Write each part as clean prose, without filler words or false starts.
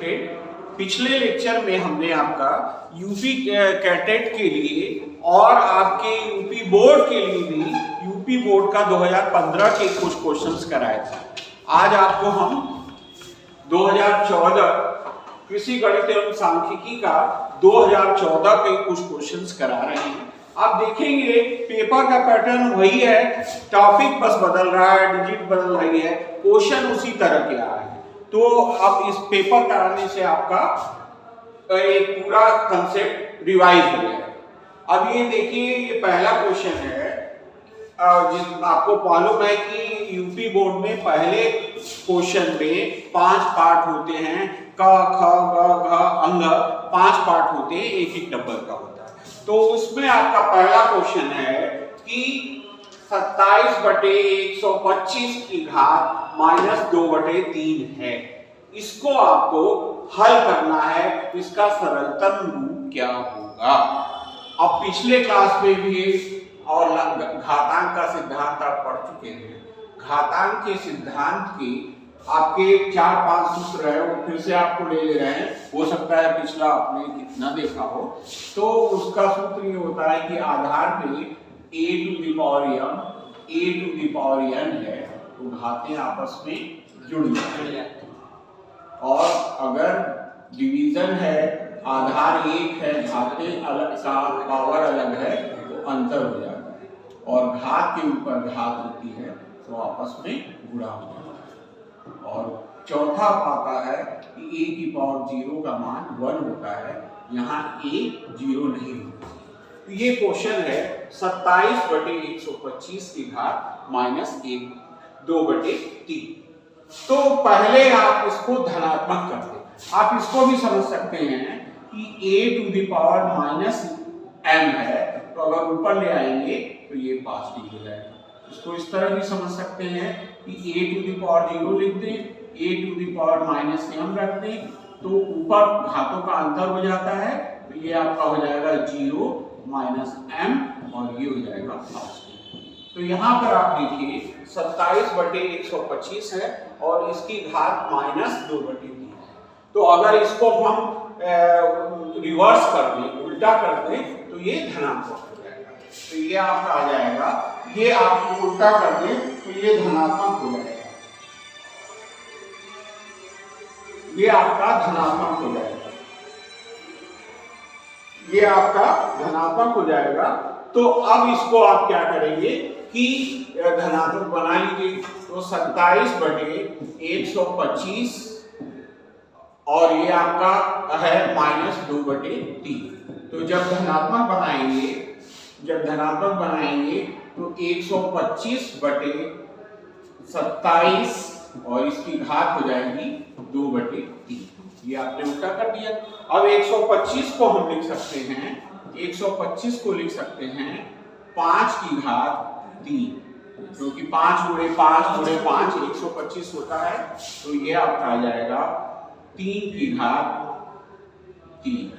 Student, पिछले lecture में हमने आपका यूपी कैटेट के लिए और आपके यूपी बोर्ड के लिए भी यूपी बोर्ड का 2015 के कुछ क्वेश्चंस कराए थे। आज आपको हम 2014 कृषि गणित एवं सांख्यिकी का 2014 के कुछ क्वेश्चंस करा रहे हैं। आप देखेंगे पेपर का पैटर्न वही है, टॉपिक बस बदल रहा है, डिजिट बदल रही है, क्वेश्चन उसी तरह के आ रहे हैं। तो अब इस पेपर कराने से आपका एक पूरा कंसेप्ट रिवाइज हो गया। अब ये देखिए, ये पहला क्वेश्चन है। आपको मालूम है कि यूपी बोर्ड में पहले क्वेश्चन में 5 पार्ट होते हैं, क ख ग घ अंग 5 पार्ट होते हैं, एक एक नंबर का होता है। तो उसमें आपका पहला क्वेश्चन है कि 27/125 की घात -2/3 है। इसको आपको हल करना है, इसका सरलतम रूप क्या होगा। अब पिछले क्लास में भी और घातांक का सिद्धांत आप पढ़ चुके हैं। घातांक के सिद्धांत के आपके 4-5 सूत्र है, वो फिर से आपको ले रहे हैं। हो सकता है पिछला आपने कितना देखा हो। तो उसका सूत्र ये होता है कि आधार पे a to the power n है, तो घातें आपस में जुड़ जाती है। और अगर डिवीजन है, आधार 1 है, घातें अलग का पावर अलग है, तो अंतर हो जाता है। और घात के ऊपर घात होती है तो आपस में गुणा हो जाता है। और चौथा आता है कि a की पावर 0 का मान 1 होता है, यहाँ a 0 नहीं होता। तो ये क्वेश्चन है 27/125 की घात -2/3। तो पहले आप इसको धनात्मक करते हैं। आप इसको भी समझ सकते हैं कि a to the power -m है, तो अगर ऊपर ले आएंगे तो ये पॉजिटिव हो जाएगा। इसको इस तरह भी समझ सकते हैं कि a टू द पावर 0 लिख दें, a to the power -m रख दें, तो ऊपर घातों का अंतर हो जाता है, तो ये आपका हो जाएगा 0 -m और ये हो जाएगा पॉजिटिव। तो यहाँ पर आप देखिए 27/125 है और इसकी घात -2/3 है। तो अगर इसको हम रिवर्स कर दें, उल्टा कर दें, तो ये धनात्मक हो जाएगा। तो ये आपका आ जाएगा, ये आप उल्टा कर दें तो ये धनात्मक हो जाएगा, ये आपका धनात्मक हो जाएगा, ये आपका धनात्मक हो जाएगा। तो अब इसको आप क्या करेंगे कि धनात्मक बना लीजिए। तो 27/125 और ये आपका है -2/3। तो जब धनात्मक बनाएंगे तो 125/27 और इसकी घात हो जाएगी 2/3। ये आपने उल्टा कर दिया। अब 125 को हम लिख सकते हैं, 125 को लिख सकते हैं 5 की घात 3, क्योंकि 5 गुणे 5 125 होता है। तो ये आपका आ जाएगा 3 की घात 3,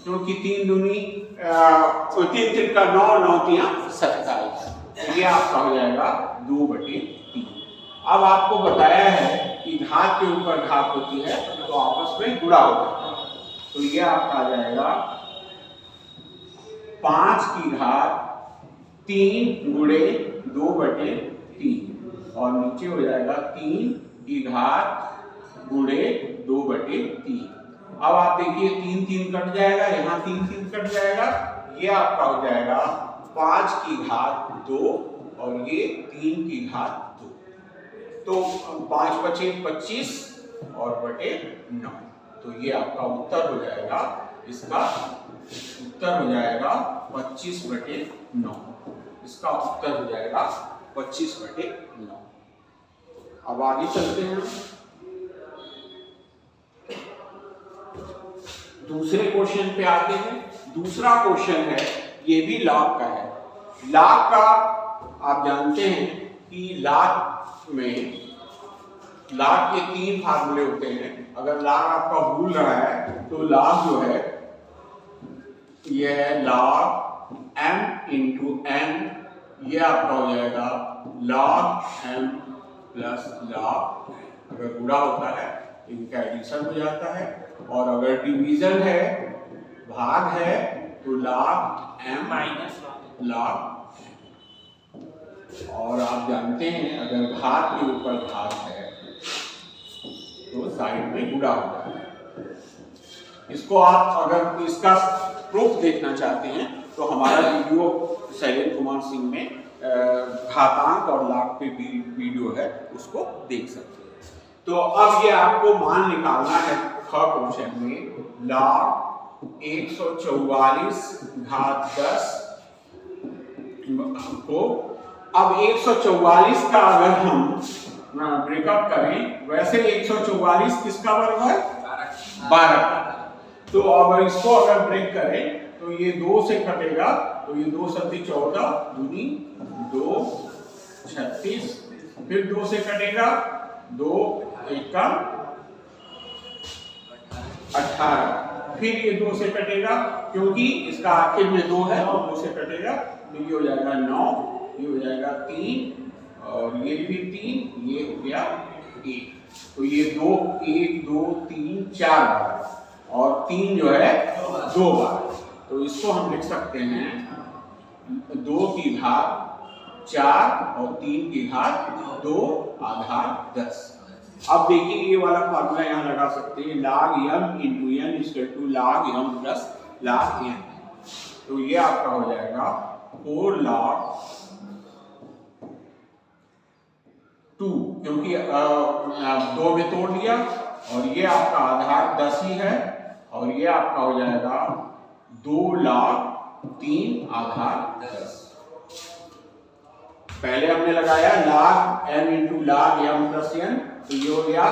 क्योंकि 3 दूनी 3 का 9, 9 तिया 27। ये आपका हो जाएगा 2/3। अब आपको बताया है कि घात के ऊपर घात होती है तो आपस में गुणा हो जाता है। तो ये आपका आ जाएगा 5 की घात 3 गुणे 2/3 और नीचे हो जाएगा 3 की घात गुणे 2/3। अब आप देखिए 3 कट जाएगा, यहाँ 3 कट जाएगा, ये आपका हो जाएगा 5 की घात 2 और ये 3 की घात 2। तो 5 बचे 25 और बटे 9। तो ये आपका उत्तर हो जाएगा, इसका उत्तर हो जाएगा 25/9। इसका उत्तर हो जाएगा 25/9। अब आगे चलते हैं, दूसरे क्वेश्चन पे आते हैं। दूसरा क्वेश्चन है, ये भी लाभ का है। लाभ का आप जानते हैं कि लाभ के 3 फार्मूले होते हैं। अगर लाभ आपका भूल रहा है तो लाभ जो है ये है log m × n, ये आपका हो जाएगा log m + log, अगर गुणा होता है इनका एडिशन हो जाता है। और अगर डिवीजन है, भाग है, तो log m माइनस log। और आप जानते हैं अगर घात के ऊपर घात है तो साइड में गुणा हो जाता है। इसको आप अगर इसका प्रूफ देखना चाहते हैं तो हमारा वीडियो शैलेंद्र कुमार सिंह में घातांक और लाभ पे वीडियो है, उसको देख सकते हैं। तो अब ये आपको मान निकालना है क्वेश्चन में log 144 घात 10 को। अब 144 का अगर हम ब्रेकअप करें, वैसे 144 किसका वर्ग है? 12। तो अब इसको अगर ब्रेक करें तो ये 2 से कटेगा, तो ये 2 सत्ती 14 दूनी 2 36, फिर 2 से कटेगा 2 एकम 18, फिर ये 2 से कटेगा क्योंकि इसका आखिर में 2 है तो 2 से कटेगा, तो ये हो जाएगा 9, ये हो जाएगा 3 और ये भी 3, ये हो गया 1। तो ये 2 1 2 3 4 बार और 3 जो है 2 बार। तो इसको हम लिख सकते हैं 2 की घात 4 और 3 की घात 2 आधार 10। अब देखिए ये वाला फार्मूला यहाँ लगा सकते हैं, log m into n equal to log m plus log n। तो ये आपका हो जाएगा 4 log 2, क्योंकि 2 में तोड़ लिया और ये आपका आधार 10 ही है, और ये आपका हो जाएगा 2 log 3 आधार 10। पहले हमने लगाया log m into log m plus n, तो ये हो गया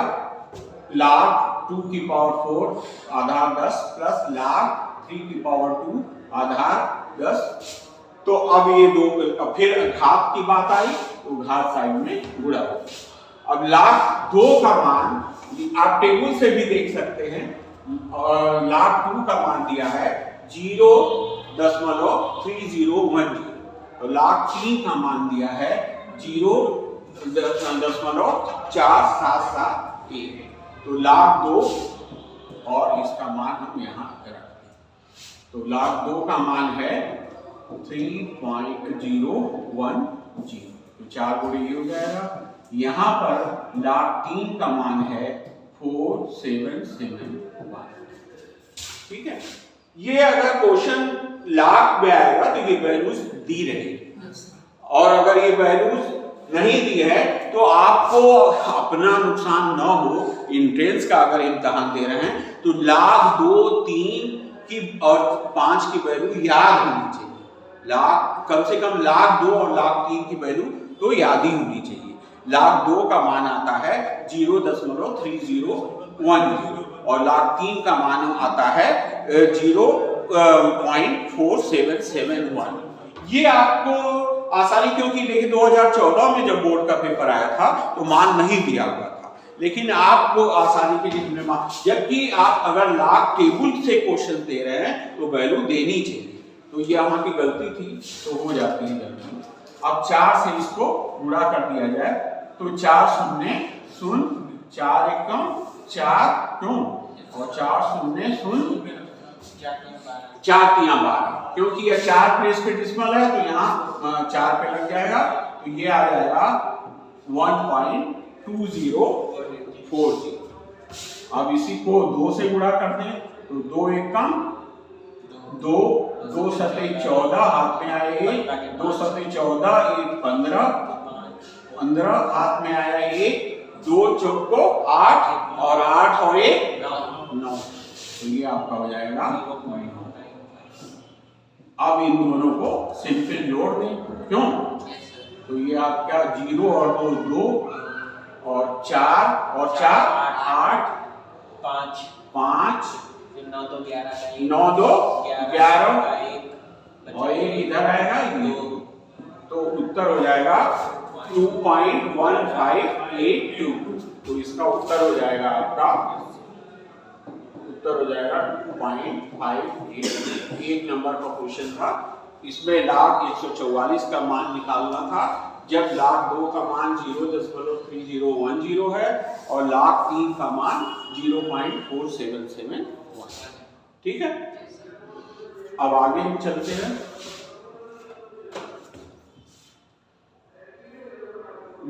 log 2 की पावर 4 आधार 10 प्लस log 3 की पावर 2 आधार 10। तो अब ये 2, फिर घात की बात आई तो घात साइड में गुणा हो। अब log 2 का मान आप टेबल से भी देख सकते हैं, और log 2 का मान दिया है 0.3010, तो log 3 का मान दिया है 0.4771। तो log 2 और इसका मान हम यहाँ रखते हैं, तो log 2 का मान है 3.010, तो 4 गुणे ये हो जाएगा। यहाँ पर log 3 का मान है 4771। ठीक है, ये अगर क्वेश्चन लाख में आएगा तो ये वैल्यूज दी रहेगी, और अगर ये वैल्यूज नहीं दी है तो आपको अपना नुकसान न हो, एंट्रेंस का अगर इम्तहान दे रहे हैं तो log 2 3 की और 5 की वैल्यू याद होनी चाहिए। कम से कम log 2 और log 3 की वैल्यू तो याद ही होनी चाहिए। log 2 का मान आता है 0.3010 और log 3 का मान आता है 0.4771। ये आपको आसानी, क्योंकि देखिए 2014 में जब बोर्ड का पेपर आया था तो मान नहीं दिया हुआ था, लेकिन आपको आसानी के लिए मान, जबकि आप अगर log टेबल से क्वेश्चन दे रहे हैं तो वैल्यू देनी चाहिए। तो ये हमारी की गलती थी, तो हो जाती है गलती। अब 4 से इसको गुणा कर दिया जाए तो 4 शून्य शून्य, 4 एकम 4 क्यों, और 4 शून्य शून्य 4 3 12, क्योंकि ये 4 प्लेस पे डिसिमल है तो यहाँ 4 पे लग जाएगा, तो ये आ जाएगा 1.2040। अब इसी को 2 से गुणा करते हैं तो 2 एकम 2, 2 सत्ते 14, हाथ में आया 1, 2 सत्ते 14, 1 15, 15 हाथ में आया 1, 2 चौको 8 और 8 और 1 9, तो ये आपका हो जाएगा। अब इन दोनों को सिंपल जोड़ दें, क्यों, तो ये आपका 0 और 2 2 और 4 और 4 8 5 5 9 2 11 और 1 इधर आएगा, तो उत्तर हो जाएगा 2.1582। तो इसका उत्तर हो जाएगा आपका, उत्तर हो जाएगा 2.58। 1 नंबर का क्वेश्चन था, इसमें log 144 का मान निकालना था, जब log 2 का मान 0.3010 है और log 3 का मान 0.4771। ठीक है, अब आगे हम चलते हैं।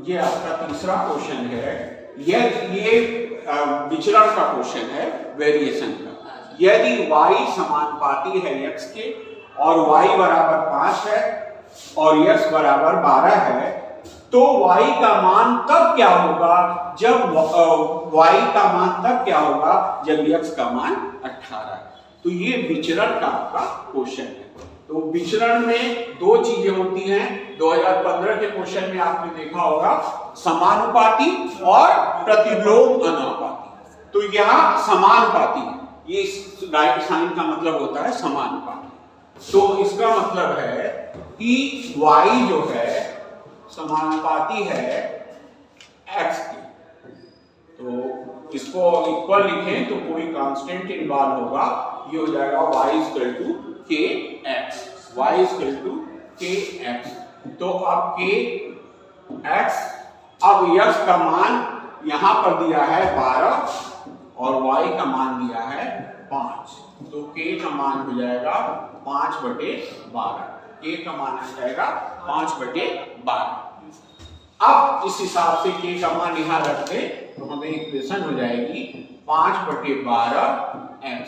ये आपका तीसरा क्वेश्चन है, ये विचरण का क्वेश्चन है, वेरिएशन का। यदि y समानुपाती है x के और y बराबर 5 है और x बराबर 12 है, तो y का मान तब क्या होगा जब x का मान 18 है। तो ये विचरण का आपका क्वेश्चन है। तो विचरण में दो चीजें होती हैं। 2015 के क्वेश्चन में आपने देखा होगा समानुपाती और प्रतिलोम अनुपाती। तो यहाँ समानुपाती है, ये डायरेक्ट साइन का मतलब होता है समानुपाती। तो इसका मतलब है कि y जो है समानुपाती है x की। तो इसको इक्वल लिखें तो कोई कांस्टेंट इन्वॉल्व होगा, ये हो जाएगा y equal to kx, y equal to kx। तो अब kx, अब x का मान यहां पर दिया है 12 और y का मान दिया है 5, तो k का मान हो जाएगा 5/12। k का मान आ जाएगा 5/12। अब इस हिसाब से k का मान यहां रख दे तो हमें इक्वेशन हो जाएगी 5/12x।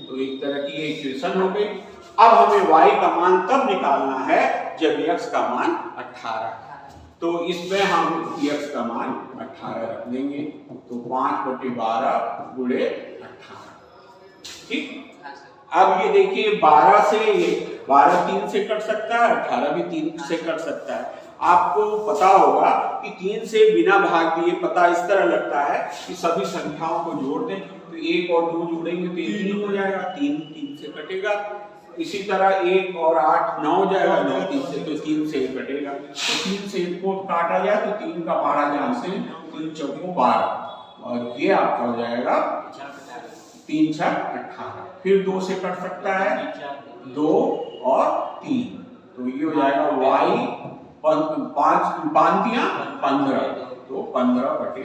तो एक तरह की ये इक्वेशन हो गई। अब हमें y का मान तब निकालना है जब x का मान 18 है। तो इसमें हम x का मान 18 रख देंगे, तो 5/12 गुणे 18। ठीक, अब ये देखिए 12 से, ये 12 3 से कट सकता है, 18 भी 3 से कट सकता है। आपको पता होगा कि 3 से बिना भाग दिए पता इस तरह लगता है कि सभी संख्याओं को जोड़ दें तो 1 और 2 जोड़ेंगे तो 3 हो जाएगा, 3 से कटेगा। इसी तरह 1 और 8 9 हो जाएगा, 9 3 से, तो 3 से कटेगा। तो 3 से इनको काटा जाए तो 3 का 12 जानते हैं, 3 चौको 12 और ये आपका हो जाएगा 3 6 18। फिर 2 से कट सकता है, 2 और 3, तो ये हो जाएगा y 5 15, तो 15/2।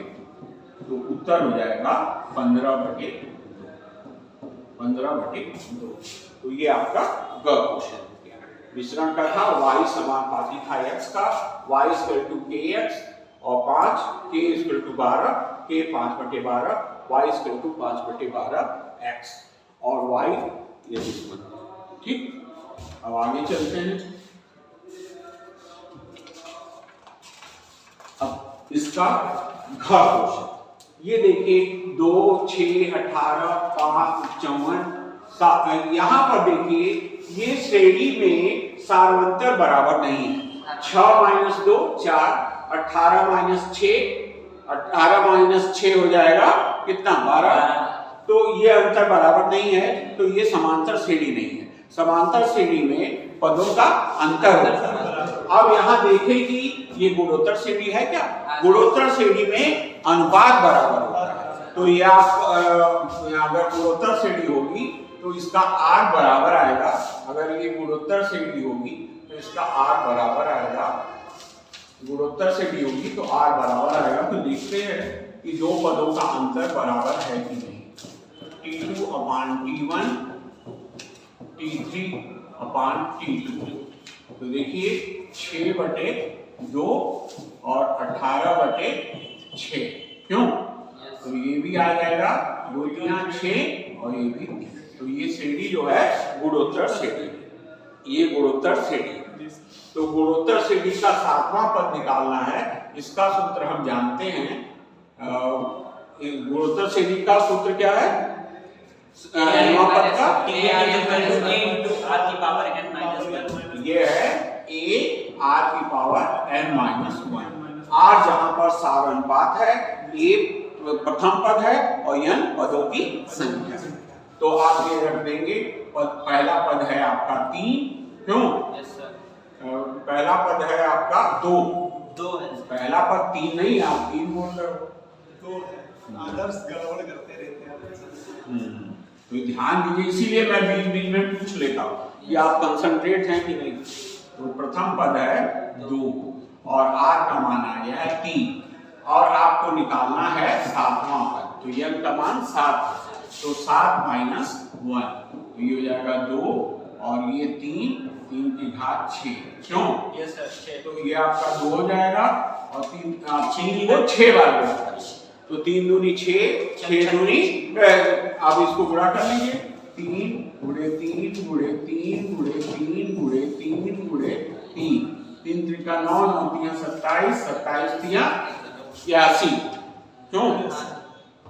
तो उत्तर हो जाएगा 15/2। तो ये आपका ग क्वेश्चन हो गया। विचरण का था, y समानुपाती था x का, y इक्वल टू kx और 5, k equal to 12, k 5/12, y equal to 5/12x और y ये दुश्मन। ठीक, अब आगे चलते हैं। अब इसका घ क्वेश्चन, ये देखिए 2 6 18 5 54, यहां पर देखिए ये श्रेणी में सारवंतर बराबर नहीं है। 6 - 2 4, 18 - 6, 18 - 6 हो जाएगा कितना 12। तो ये अंतर बराबर नहीं है, तो ये समांतर श्रेणी नहीं है। समांतर श्रेणी में पदों का अंतर होता है। अब यहाँ देखें कि ये गुणोत्तर श्रेणी है क्या? गुणोत्तर श्रेणी में अनुपात बराबर होता है। तो ये आप अगर गुणोत्तर श्रेणी होगी तो इसका r बराबर आएगा। अगर ये गुणोत्तर श्रेणी होगी तो इसका r बराबर आएगा, गुणोत्तर श्रेणी होगी तो r बराबर आएगा। तो देखते हैं कि दो पदों का अंतर बराबर है कि नहीं। T2/T1, T3/T2। तो देखिए 6/2 और 18/6, क्यों? तो ये भी आ जाएगा 2 3 6 और ये भी 3। तो ये श्रेणी जो है गुणोत्तर श्रेणी, ये गुणोत्तर श्रेणी। तो गुणोत्तर श्रेणी का 7वां पद निकालना है। इसका सूत्र हम जानते हैं। गुणोत्तर श्रेणी का सूत्र क्या है? nवां पद का ये है a r⁻n-1। r जहां पर सार अनुपात है, a प्रथम पद है और n पदों की संख्या है। तो आप ये रख देंगे। पहला पद है आपका 3, क्यों? पहला पद है आपका 2 है। पहला पद 3 नहीं, आप 3 बोल रहे हो। आदर्श गड़बड़ करते रहते हैं। तो ध्यान दीजिए, इसीलिए मैं बीच में पूछ लेता हूँ कि आप कंसंट्रेट हैं कि नहीं। तो प्रथम पद है 2 और r का मान आ गया है 3 और आपको निकालना है 7वां पद। तो ये अंक का मान 7 है। तो 7 माइनस 1 तो ये हो जाएगा 2 और ये 3 3 की घात 6 क्यों? Yes sir. तो ये आपका 2 हो जाएगा और 3 को 6 बार गुणा तो 3 दूनी 6 6 दूनी अब इसको गुणा कर लीजिए 3 गुणे 3 गुणे 3 गुणे 3 गुणे 3 गुणे 3 3 त्रिका 9 9 तिया 27 27 तिया 81 क्यों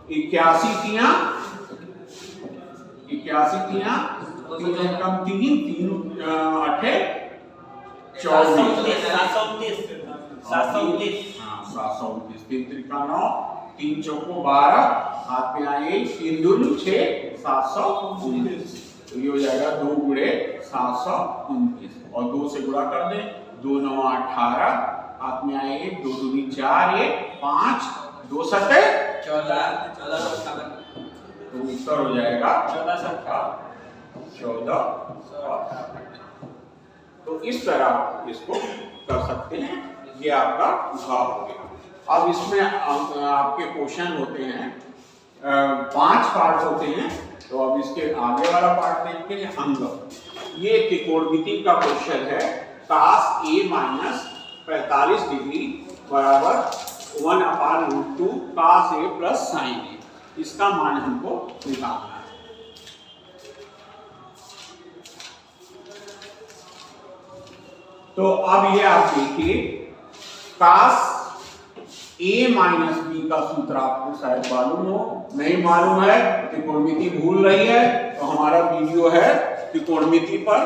81 तिया 3 कम 3 3 8 24 729 3 त्रिका 9 3 चौको 12 हाथ में आए 3 दूनी 6 729 तो ये हो जाएगा 2 गुणे 729 और 2 से गुणा कर दें 2 9 18 हाथ में आए 2 दूनी 4 1 5 2 7 14 तो उत्तर हो जाएगा 14 तो इस तरह इसको कर सकते हैं। ये आपका घाव हो गया। अब इसमें आपके क्वेश्चन होते हैं 5 पार्ट होते हैं। तो अब इसके आगे वाला पार्ट देखते हैं अंग। ये त्रिकोणमिति का क्वेश्चन है cos a माइनस 45 डिग्री बराबर 1/√2 cos a plus sin a। इसका मान हमको निकालना है। तो अब ये आप देखिए cos a माइनस b का सूत्र आपको शायद मालूम हो, नहीं मालूम है त्रिकोणमिति भूल रही है तो हमारा वीडियो है त्रिकोणमिति पर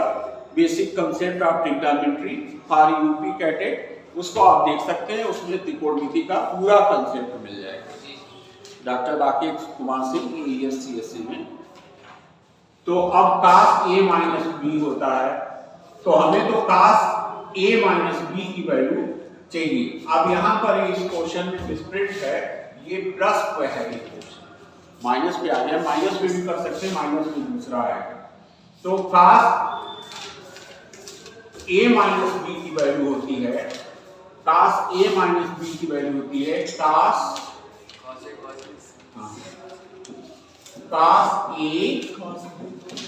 basic concept of trigonometry for UP CATET, उसको आप देख सकते हैं। उसमें त्रिकोणमिति का पूरा कंसेप्ट मिल जाएगा डॉक्टर राकेश कुमार सिंह ESCSC में। तो अब cos a माइनस b होता है तो हमें तो cos a माइनस b की वैल्यू चाहिए। अब यहाँ पर इस क्वेश्चन में डिस्प्रिट है, ये प्लस पे है, ये क्वेश्चन माइनस पे आ गया, माइनस पे भी कर सकते हैं, माइनस में दूसरा आएगा। तो cos a माइनस b की वैल्यू होती है, cos a माइनस b की वैल्यू होती है cos a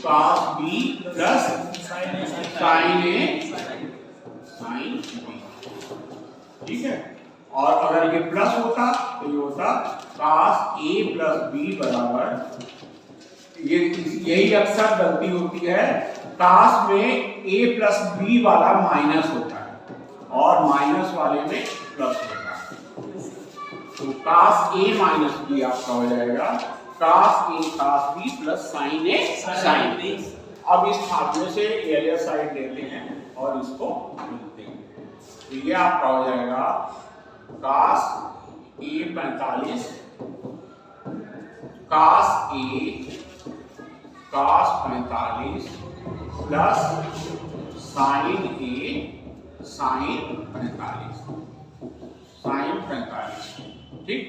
cos b plus sin a sin b, ठीक है। और अगर ये प्लस होता तो ये होता cos a प्लस b बराबर, ये यही अक्सर गलती होती है, cos में a प्लस b वाला माइनस होता है और माइनस वाले में प्लस होता है। तो cos a माइनस b आपका हो जाएगा cos a cos b plus sin a sin b। अब इस फार्मूले से एरिया साइड लेते हैं और इसको लिखते हैं तो ये आपका हो जाएगा cos a 45 cos a cos 45 plus sin a sin 45 sin 45, ठीक।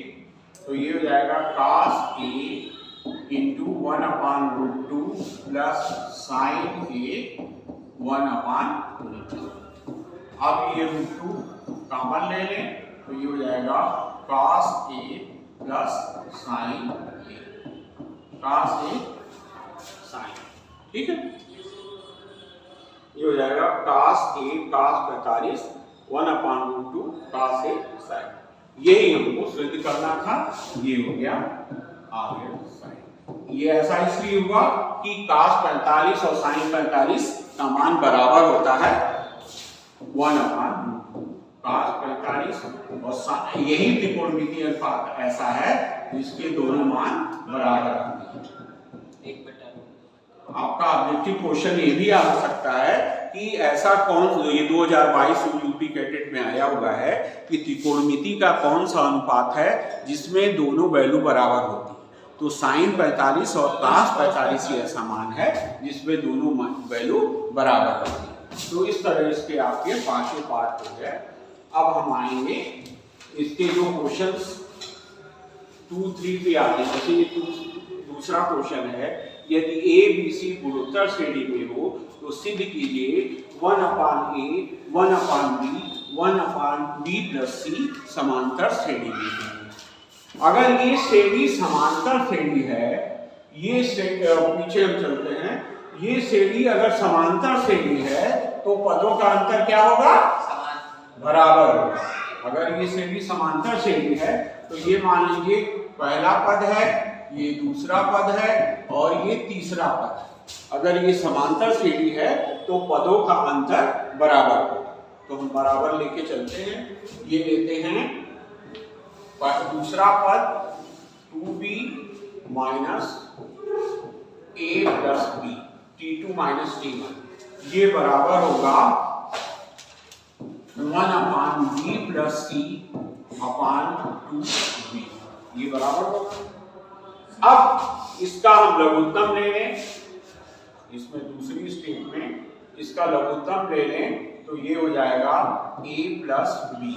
तो ये हो जाएगा cos a into 1/√2 plus sin a 1/√2। अब ये √2 कॉमन ले लें तो ये हो जाएगा cos a plus sin a, cos a sin, ठीक है। ये हो जाएगा cos a cos 45 1/√2 cos a sin। यही हमको सिद्ध करना था, ये हो गया आगे sin। ये ऐसा इसलिए हुआ कि cos 45 और sin 45 का मान बराबर होता है 1/√2 cos 45 और यही त्रिकोणमिति अनुपात ऐसा है जिसके दोनों मान बराबर आते हैं। आपका ऑब्जेक्टिव क्वेश्चन ये भी आ सकता है कि ऐसा कौन, ये 2022 यूपी कैटेट में आया हुआ है कि त्रिकोणमिति का कौन सा अनुपात है जिसमें दोनों वैल्यू बराबर होती है। तो sin 45 और cos 45 ही ऐसा मान है जिसमें दोनों वैल्यू बराबर होती है। तो इस तरह इसके आपके पांचों पार्ट हो गए। अब हम आएंगे इसके जो क्वेश्चंस 2 3 पे आते हैं। जैसे ये दूसरा क्वेश्चन है, यदि a b c गुणोत्तर श्रेणी में हो तो सिद्ध कीजिए 1/a 1/b 1/b + c समांतर श्रेणी में है। अगर ये श्रेणी समांतर श्रेणी है, ये पीछे हम चलते हैं, ये श्रेणी अगर समांतर श्रेणी है तो पदों का अंतर क्या होगा? बराबर होगा। अगर ये श्रेणी समांतर श्रेणी है तो ये मान लीजिए पहला पद है, ये दूसरा पद है और ये तीसरा पद है। अगर ये समांतर श्रेणी है तो पदों का अंतर बराबर होगा। तो हम बराबर लेके चलते हैं। ये लेते हैं दूसरा पद 2b minus a plus b, t2 minus t1, ये बराबर होगा 1 अपान b प्लस c अपान 2b, ये बराबर होगा। अब इसका हम लघुत्तम ले लें, इसमें दूसरी स्टेप में इसका लघुत्तम ले लें तो ये हो जाएगा a प्लस b।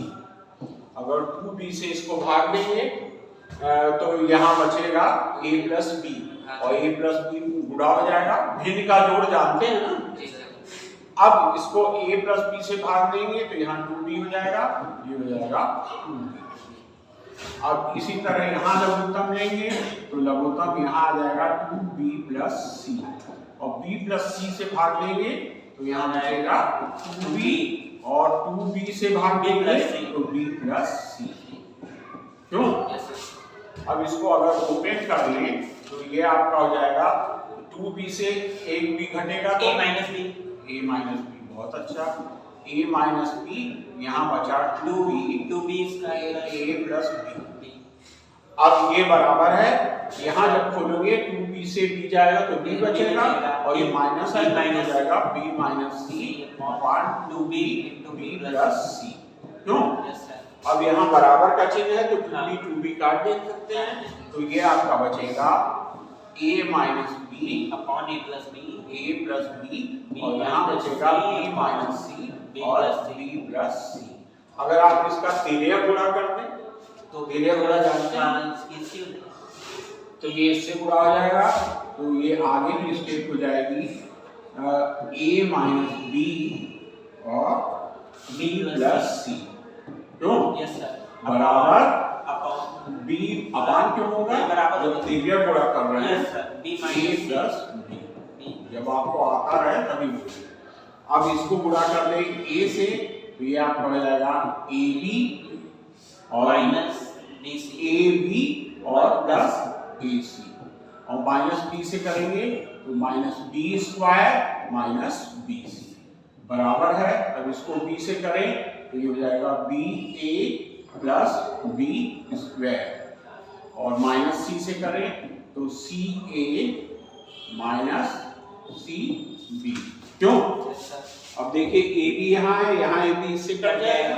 अगर 2b से इसको भाग देंगे तो यहाँ बचेगा a प्लस b और a प्लस b गुणा हो जाएगा। भिन्न का जोड़ जानते हैं ना। अब इसको a प्लस b से भाग देंगे तो यहाँ 2b हो जाएगा, ये हो जाएगा 2b। अब इसी तरह यहाँ लघुत्तम लेंगे तो लघुत्तम यहाँ आ जाएगा 2b प्लस c और b प्लस c से भाग देंगे तो यहाँ बचेगा 2b और 2b से भाग देंगे तो b प्लस c। क्यों? अब इसको अगर ओपन कर लें तो ये आपका हो जाएगा 2b से एक b घटेगा तो a माइनस b, बहुत अच्छा। a माइनस b, यहाँ बचा 2b a प्लस b। अब ये बराबर है, यहाँ जब खोलोगे 2b से b जाएगा तो b बचेगा और ये माइनस है तो हो जाएगा b माइनस c अपान 2b प्लस c। क्यों? अब यहाँ बराबर का चिन्ह है तो 2b काट दे सकते हैं तो ये आपका बचेगा a minus b upon a plus b और यहाँ बचेगा b माइनस c और b प्लस c। अगर आप इसका तेलिया गुणा कर दें तो तेलिया गुणा जानते हैं, तो ये इससे गुणा हो जाएगा तो ये आगे की स्टेप हो जाएगी a माइनस b और b प्लस c। क्यों? Yes sir. बराबर अपॉन b अपान क्यों होगा? बराबर जब तेलिया गुणा कर रहे हैं yes sir, b a minus plus b, जब आपको आता रहे तभी। अब इसको गुणा कर ले a से तो ये आपका हो जाएगा ab और माइनस bc ab और प्लस ac और माइनस b से करेंगे तो minus b square minus bc बराबर है। अब इसको b से करें तो ये हो जाएगा ba प्लस b स्क्वायर और माइनस c से करें तो ca माइनस cb। क्यों? अब देखिए a भी यहाँ है, यहाँ a भी इससे कट जाएगा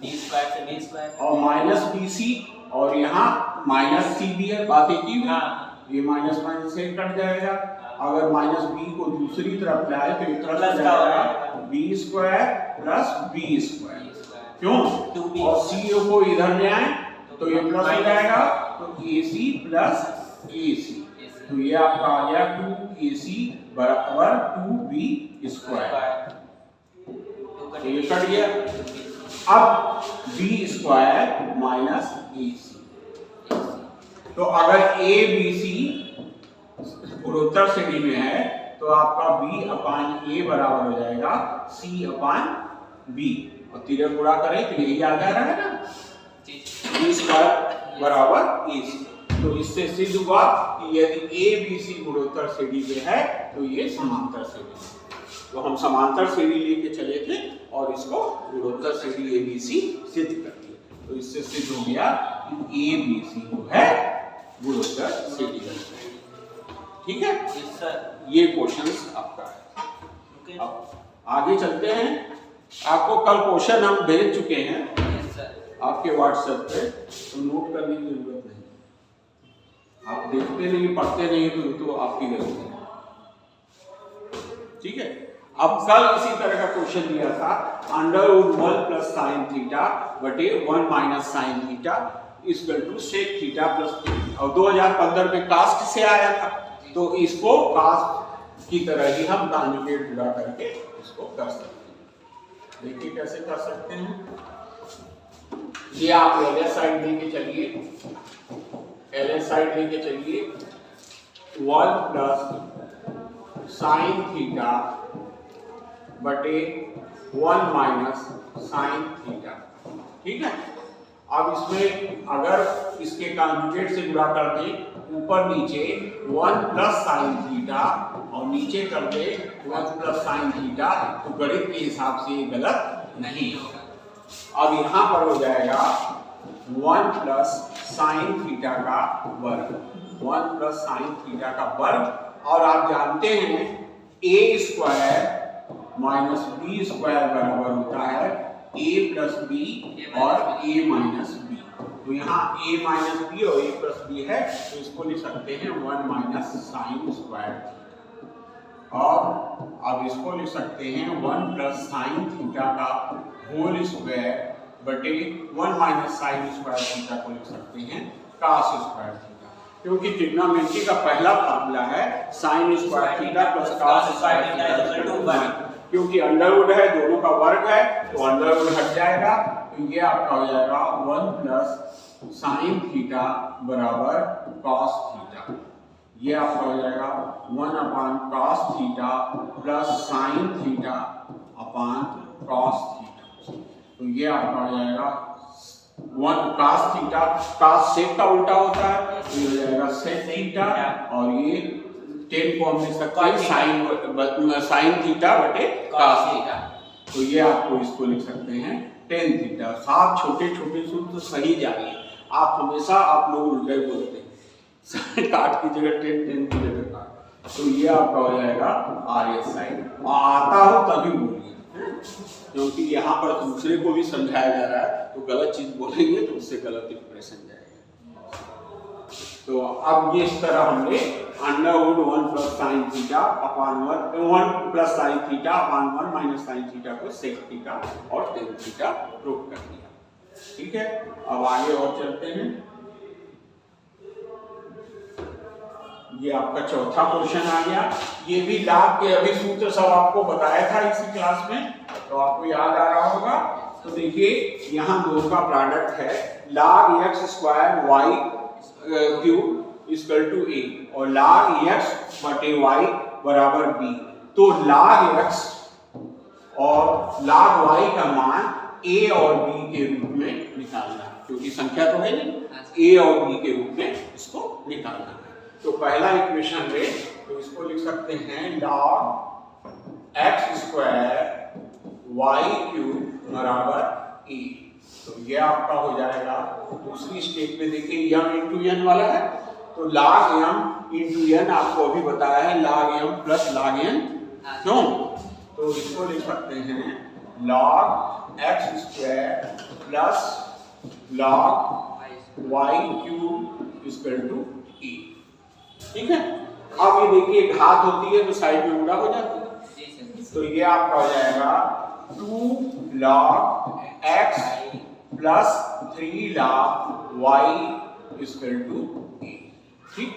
b स्क्वायर से b स्क्वायर और माइनस bc और यहाँ माइनस c भी है, बात एक ही हुई। ये माइनस माइनस से कट जाएगा। अगर माइनस b को दूसरी तरफ लाए तो एक तरफ प्लस जाएगा b square plus b square. क्यों? और c को इधर ले आए तो ये प्लस हो जाएगा तो ac प्लस ac, तो ये आपका आ गया 2ac बराबर 2b स्क्वायर। तो ये कट गया। अब b स्क्वायर माइनस ac, तो अगर a b c गुणोत्तर श्रेणी में है तो आपका b अपान a बराबर हो जाएगा c अपान b और तीनों गुणा करें तो यही आ जा रहा है ना, b स्क्वायर बराबर ac। तो इससे सिद्ध हुआ कि यदि a b c गुणोत्तर श्रेणी में है तो ये समांतर श्रेणी है। तो हम समांतर श्रेणी लेके चले थे और इसको गुणोत्तर श्रेणी a b c सिद्ध कर दिया। तो इससे सिद्ध हो गया कि a b c जो है गुणोत्तर श्रेणी है। ठीक है, ये क्वेश्चंस आपका है। अब आगे चलते हैं। आपको कल क्वेश्चन हम भेज चुके हैं आपके व्हाट्सएप पे, तो नोट करने की जरूरत नहीं। आप देखते नहीं, पढ़ते नहीं तो आपकी गलती है। ठीक है, अब कल इसी तरह का क्वेश्चन दिया था, √1 प्लस साइन थीटा बटे 1 minus sine theta equal to sec theta plus. और 2015 में कास्ट से आया था, तो इसको कास्ट की तरह ही हम कॉन्जुगेट जुड़ा करके इसको कर सकते हैं। देखिए कैसे कर सकते हैं। ये आप एलएस साइड लेके चलिए, एलएस साइड लेके चलिए 1 प्लस साइन थीटा बटे 1 माइनस साइन थीटा। ठीक है, अब इसमें अगर इसके कॉन्जुगेट से गुणा कर दें ऊपर नीचे 1 प्लस साइन थीटा और नीचे कर दे 1 प्लस साइन थीटा, तो गणित के हिसाब से ये गलत नहीं होगा। अब यहाँ पर हो जाएगा 1 प्लस साइन थीटा का वर्ग, 1 प्लस साइन थीटा का वर्ग। और आप जानते हैं ए स्क्वायर माइनस बी स्क्वायर बराबर होता है ए प्लस बी और ए माइनस बी। तो यहाँ a माइनस बी और a प्लस बी है, तो इसको लिख सकते हैं 1 माइनस साइन स्क्वायर। और अब इसको लिख सकते हैं 1 प्लस साइन थीटा का होल स्क्वायर बटे 1 माइनस साइन स्क्वायर थीटा को लिख सकते हैं कास स्क्वायर थीटा, क्योंकि ट्रिग्नोमेट्री का पहला फार्मूला है sine square theta plus cos square theta, क्योंकि अंडरवुड है, दोनों का वर्ग है, तो अंडरवुड हट जाएगा। तो ये आपका हो जाएगा 1 प्लस साइन थीटा बराबर कॉस थीटा। ये आपका हो जाएगा 1 अपान cos theta plus sine theta अपान कॉस थीटा। तो ये आपका हो जाएगा 1 कॉस थीटा, कॉस सेक का उल्टा होता है, तो ये हो जाएगा सेक थीटा, और ये 10 को हम लिख सकते हैं साइन थीटा बटे कॉस थीटा। तो ये आपको इसको लिख सकते हैं टेन थीटा। सात छोटे छोटे सूत्र तो सही जानिए, आप हमेशा आप लोग उल्टे बोलते हैं, काट की जगह टेन की जगह काट। तो ये आपका हो जाएगा आर एस साइन, आता हो तभी बोलिए, क्योंकि यहाँ पर दूसरे को भी समझाया जा रहा है, तो गलत चीज बोलेंगे तो उससे गलत इंप्रेशन जाएगा। तो अब ये इस तरह हमने under root 1 plus sine theta upon 1 plus sine theta upon 1 minus sine theta को सेक थीटा और टेन थीटा प्रूव कर दिया। ठीक है, अब आगे और चलते हैं। ये आपका चौथा क्वेश्चन आ गया। ये भी लाग के अभी सूत्र सब आपको बताया था इसी क्लास में, तो आपको याद आ रहा होगा। तो देखिए यहाँ दोनों का प्रोडक्ट है, log x square y cube equal to a और log x बटे y बराबर b। तो log x और log y का मान a और b के रूप में निकालना, क्योंकि संख्या तो है नहीं, a और b के रूप में इसको निकालना है। तो पहला इक्वेशन में तो इसको लिख सकते हैं log x square y cube बराबर a। तो ये आपका हो जाएगा। दूसरी स्टेप में देखिए m इंटू n वाला है, तो log m इंटू n आपको अभी बताया है log m plus log n, क्यों? तो इसको लिख सकते हैं log x square plus log y cube equal to a। ठीक है, अब ये देखिए घात होती है तो साइड में गुणा हो जाती है, तो ये आपका हो जाएगा 2 log x plus 3 log y equal to a। ठीक,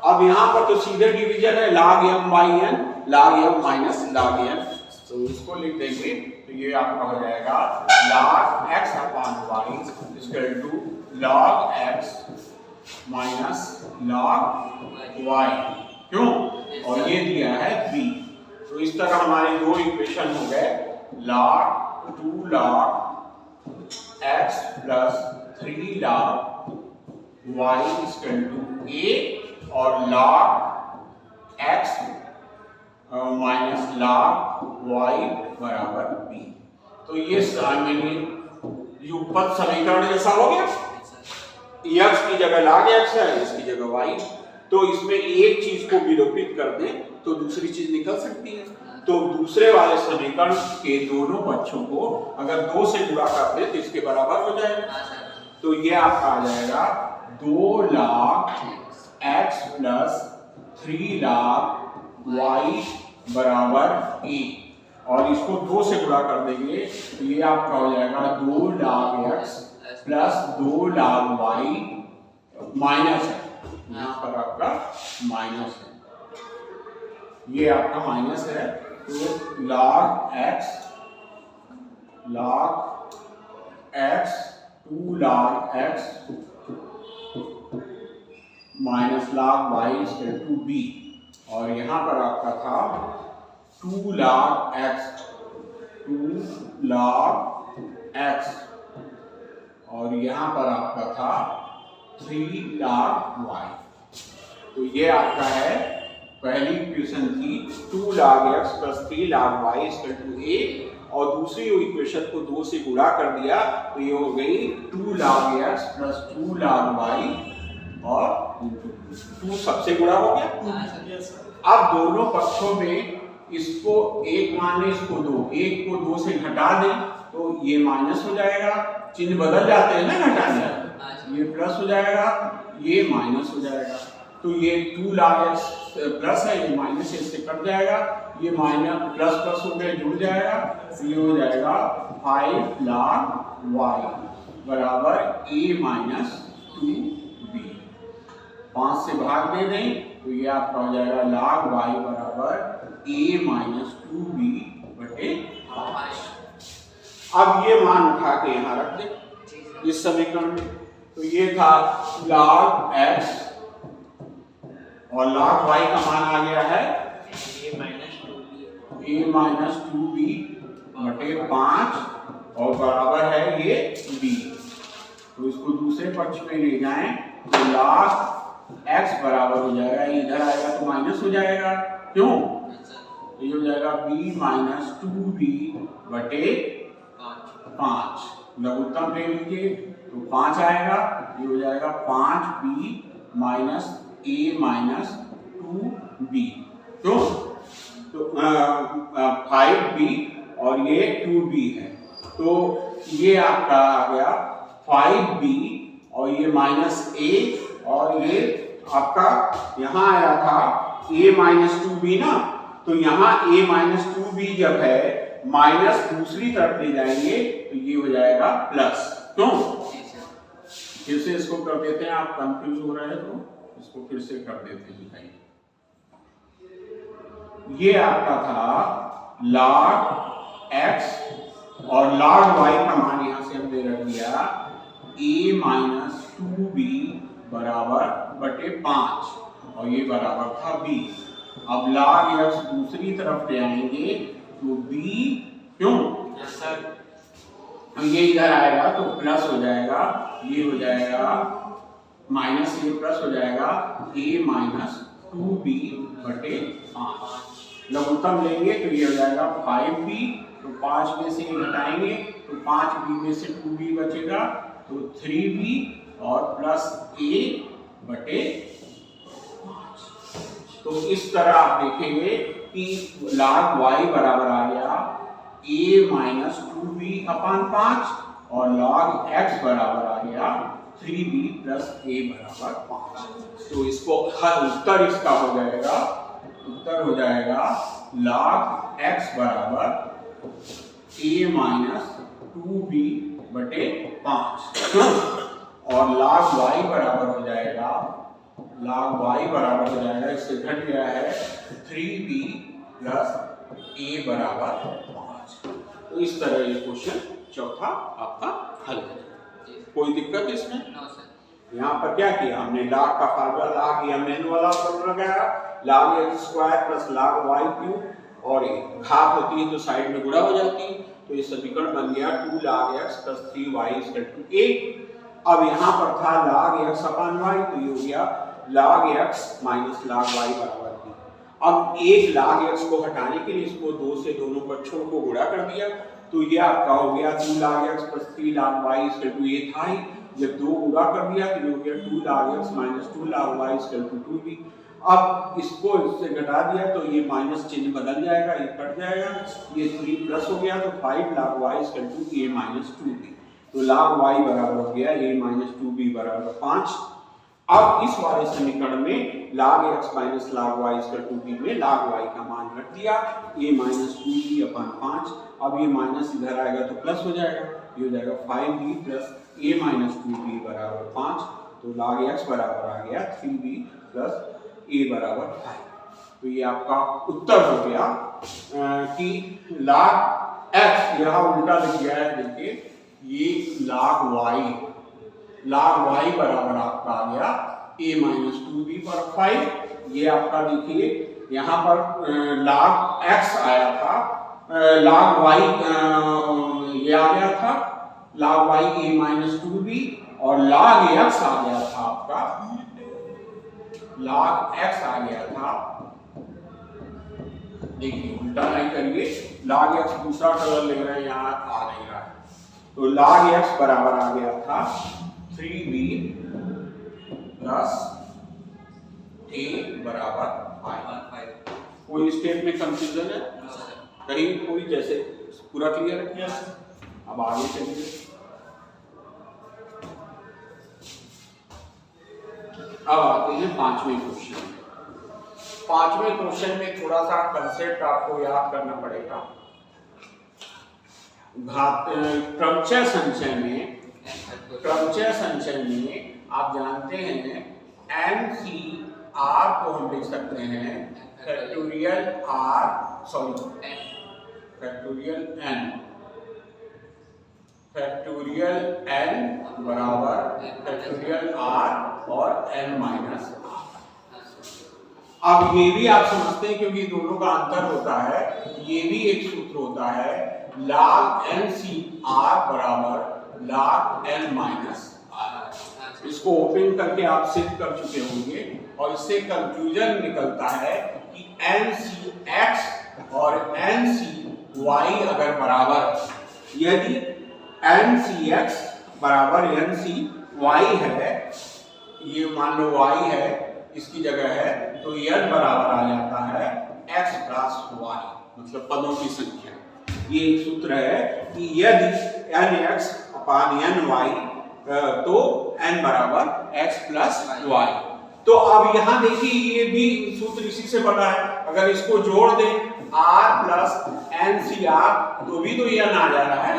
अब यहाँ पर तो सीधे डिवीजन है log m by n, log m minus log n, तो इसको लिख देंगे तो ये आपका हो जाएगा log x upon y equal to log x minus log y, क्यों? और ये दिया है b। तो इस तरह हमारे दो इक्वेशन हो गए, log 2 log x plus 3 log y equal to a और log x minus log y बराबर b। तो ये युगपत समीकरण जैसा हो गया, x की जगह log x है, इसकी जगह y। तो इसमें एक चीज को विलोपित कर दें तो दूसरी चीज निकल सकती है। तो दूसरे वाले समीकरण के दोनों पक्षों को अगर 2 से गुणा कर दें तो इसके बराबर हो जाएगा। तो ये आपका आ जाएगा 2 log x plus 3 log y बराबर a, और इसको 2 से गुणा कर देंगे तो ये आपका हो जाएगा 2 log x plus 2 log y minus है, यहाँ पर आपका माइनस है, ये आपका माइनस है। तो log x 2 log x minus log y equal to b, और यहाँ पर आपका था 2 log x, और यहाँ पर आपका था 3 log y। तो ये आपका है पहली इक्वेशन थी 2 log x plus 3 log y equal to a, और दूसरी इक्वेशन को 2 से गुणा कर दिया तो ये हो गई 2 log x plus 2 log y और 2 सबसे गुणा हो गया। अब दोनों पक्षों में इसको 1 मान लें, इसको 2, 1 को 2 से घटा दें तो ये माइनस हो जाएगा, चिन्ह बदल जाते हैं ना घटाने, ये प्लस हो जाएगा, ये माइनस हो जाएगा। तो ये 2 log x प्लस है, ये माइनस इससे कट जाएगा, ये माइनस प्लस प्लस हो गया जुड़ जाएगा, तो ये हो जाएगा 5 log y बराबर a माइनस 2b। 5 से भाग दे दें तो ये आपका हो जाएगा log y बराबर a माइनस 2b बटे 5। अब ये मान उठा के यहाँ रख दे इस समीकरण में, तो ये था log x और log y का मान आ गया है a माइनस 2b बटे 5 और बराबर है ये b। तो इसको दूसरे पक्ष में ले जाएं तो log x बराबर हो जाएगा, इधर आएगा तो माइनस हो जाएगा, क्यों? ये हो जाएगा b माइनस 2b बटे 5, लघुत्तम ले लीजिए तो 5 आएगा, ये हो जाएगा 5b minus a minus 2b, क्यों? तो 5b और ये 2b है, तो ये आपका आ गया 5b और ये माइनस a, और ये आपका यहाँ आया था a माइनस 2b ना, तो यहाँ a माइनस 2b जब है माइनस दूसरी तरफ ले जाएंगे तो ये हो जाएगा प्लस, क्यों? फिर से इसको कर देते हैं, आप कंफ्यूज हो रहे हैं तो इसको फिर से कर देते हैं, दिखाइए। ये आपका था log x और log y का मान यहाँ से हमने रख दिया a माइनस 2b बराबर बटे 5 और ये बराबर था b। अब log x दूसरी तरफ ले आएंगे तो b, क्यों? Yes sir. तो ये इधर आएगा तो प्लस हो जाएगा, ये हो जाएगा माइनस, ये प्लस हो जाएगा a माइनस 2b बटे 5। लघुत्तम लेंगे तो ये हो जाएगा 5b, तो 5 में से घटाएंगे तो 5b में से 2b बचेगा तो 3b और प्लस a बटे 5। तो इस तरह आप देखेंगे कि log y बराबर आ गया a माइनस 2b अपान 5 और log x बराबर आ गया 3b प्लस a बराबर 5। तो इसको हर उत्तर इसका हो जाएगा, उत्तर हो जाएगा log x बराबर a माइनस 2b बटे 5 और log y बराबर हो जाएगा, log y बराबर हो जाएगा, इससे घट गया है 3b प्लस a बराबर 5। तो इस तरह ये क्वेश्चन चौथा आपका हल है। कोई दिक्कत इसमें? No sir. यहाँ पर क्या किया हमने, log का फार्मूला log ये हमने वाला फार्मूला लगाया, log x square plus log y cube, और घात होती है तो साइड में गुणा हो जाती है, तो ये समीकरण बन गया 2 log x plus 3y equal to 8। अब यहाँ पर था log x अपान y, तो ये हो गया log x minus log y बराबर 3। अब एक log x को हटाने के लिए इसको 2 से दोनों पक्षों को गुणा कर दिया, तो ये आपका हो गया 2 log x plus 3 log y equal to, ये था ही, जब 2 गुणा कर दिया तो ये हो गया 2 log x minus 2 log y equal to 2b। अब इसको इससे घटा दिया तो ये माइनस चिन्ह बदल जाएगा, ये कट जाएगा, ये 3 प्लस हो गया तो 5 log y equal to a minus 2b। तो log y बराबर हो गया a माइनस 2b बराबर 5। अब इस वाले समीकरण में log x minus log y equal to b में log y का मान रख दिया a माइनस 2b अपान 5। अब ये माइनस इधर आएगा तो प्लस हो जाएगा, ये हो जाएगा 5b plus a minus 2b बराबर 5। तो log x बराबर आ गया 3b प्लस a बराबर 5। तो ये आपका उत्तर हो गया कि log x, यहाँ उल्टा लिख गया है, देखिए ये log y बराबर आपका आ गया a माइनस 2b पर 5। ये आपका देखिए यहाँ पर log x आया था, log y ये आ गया था log y a minus 2b, और log x आ गया था आपका, log x आ गया था, देखिए उल्टा नहीं करिए, log x दूसरा कलर ले रहे हैं, यहाँ आ नहीं रहा है, तो log x बराबर आ गया था 3b प्लस a बराबर 5। कोई स्टेप में कंफ्यूजन है कहीं कोई, जैसे पूरा क्लियर है? अब आगे चलिए। अब आते हैं पांचवें क्वेश्चन। पांचवें क्वेश्चन में थोड़ा सा कंसेप्ट आपको याद करना पड़ेगा। क्रमचय संचय में आप जानते हैं NCR को हम लिख सकते हैं फैक्टोरियल n बराबर फैक्टोरियल r और n माइनस r। अब ये भी आप समझते हैं क्योंकि दोनों का अंतर होता है, ये भी एक सूत्र होता है log NCR बराबर log n माइनस r। इसको ओपन करके आप सिद्ध कर चुके होंगे, और इससे कंक्लूजन निकलता है कि NCX और NCY अगर बराबर, यदि NCX बराबर NCY है, ये मान लो y है, इसकी जगह है, तो n बराबर आ जाता है x प्लस y, मतलब पदों की संख्या। ये एक सूत्र है कि यदि nx अपान ny तो n बराबर x प्लस y। तो अब यहाँ देखिए ये भी सूत्र इसी से बना है, अगर इसको जोड़ दें r प्लस NCR तो भी तो n आ जा रहा है।